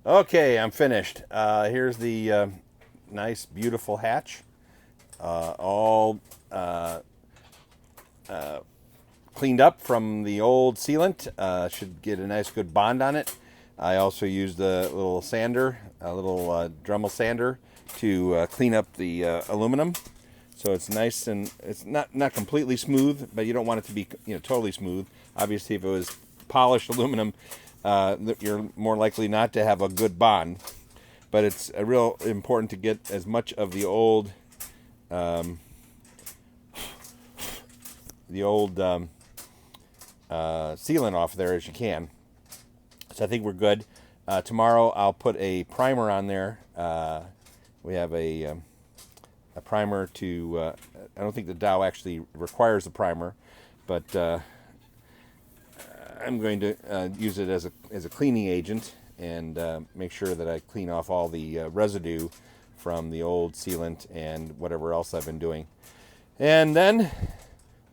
Okay, I'm finished. Here's the nice, beautiful hatch, all cleaned up from the old sealant. Should get a nice, good bond on it. I also used a little sander, a little Dremel sander, to clean up the aluminum. So it's nice and it's not completely smooth, but you don't want it to be totally smooth. Obviously, if it was polished aluminum, you're more likely not to have a good bond. But it's real important to get as much of the old sealant off there as you can. So I think we're good. Tomorrow I'll put a primer on there. We have a primer to. I don't think the Dow actually requires a primer, but I'm going to use it as a cleaning agent and make sure that I clean off all the residue from the old sealant and whatever else I've been doing. And then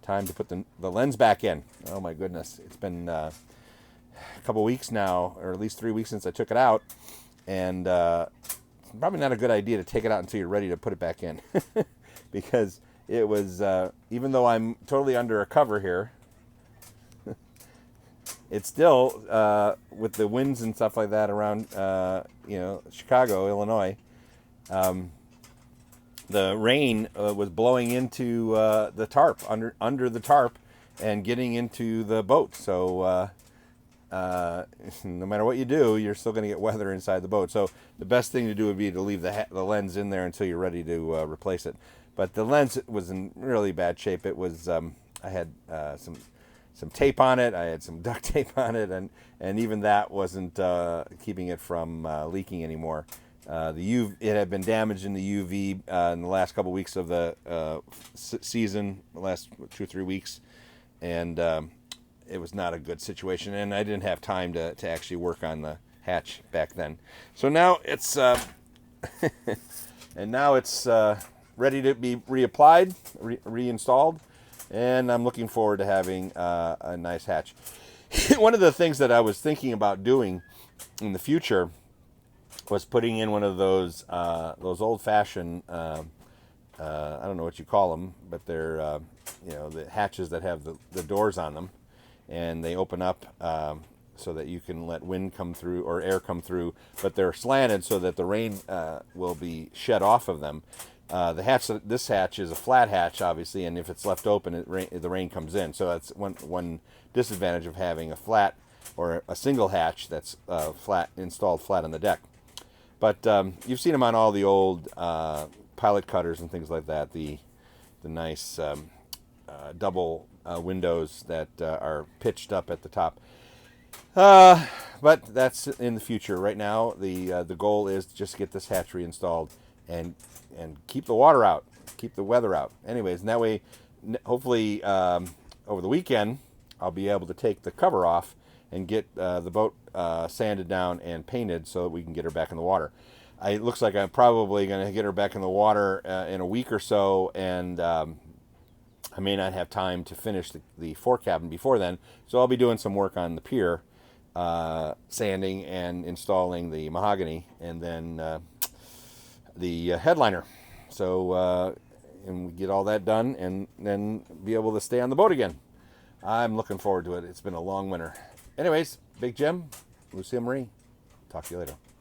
time to put the lens back in. Oh my goodness, it's been a couple weeks now, or at least 3 weeks since I took it out, and it's probably not a good idea to take it out until you're ready to put it back in, because it was even though I'm totally under a cover here, it's still with the winds and stuff like that around Chicago, Illinois. The rain was blowing into the tarp under the tarp and getting into the boat. So no matter what you do, you're still going to get weather inside the boat. So the best thing to do would be to leave the lens in there until you're ready to replace it. But the lens was in really bad shape. It was I had some tape on it. I had some duct tape on it, and even that wasn't keeping it from leaking anymore. It had been damaged in the UV in the last couple weeks of the season, the last 2 or 3 weeks, and it was not a good situation. And I didn't have time to actually work on the hatch back then. So now it's ready to be reapplied, reinstalled, and I'm looking forward to having a nice hatch. One of the things that I was thinking about doing in the future was putting in one of those old-fashioned I don't know what you call them, but they're the hatches that have the doors on them, and they open up so that you can let wind come through or air come through, but they're slanted so that the rain will be shed off of them. This hatch is a flat hatch, obviously, and if it's left open, the rain comes in. So that's one disadvantage of having a flat or a single hatch that's installed flat on the deck. But you've seen them on all the old pilot cutters and things like that. The nice double windows that are pitched up at the top. But that's in the future. Right now, the goal is just to get this hatch reinstalled and keep the water out, keep the weather out. Anyways, and that way, hopefully, over the weekend, I'll be able to take the cover off and get the boat sanded down and painted so that we can get her back in the water. It looks like I'm probably going to get her back in the water in a week or so, and I may not have time to finish the fore cabin before then, so I'll be doing some work on the pier, sanding and installing the mahogany, and then the headliner. So, and we get all that done, and then be able to stay on the boat again. I'm looking forward to it. It's been a long winter. Anyways, Big Jim, Lucille Marie, talk to you later.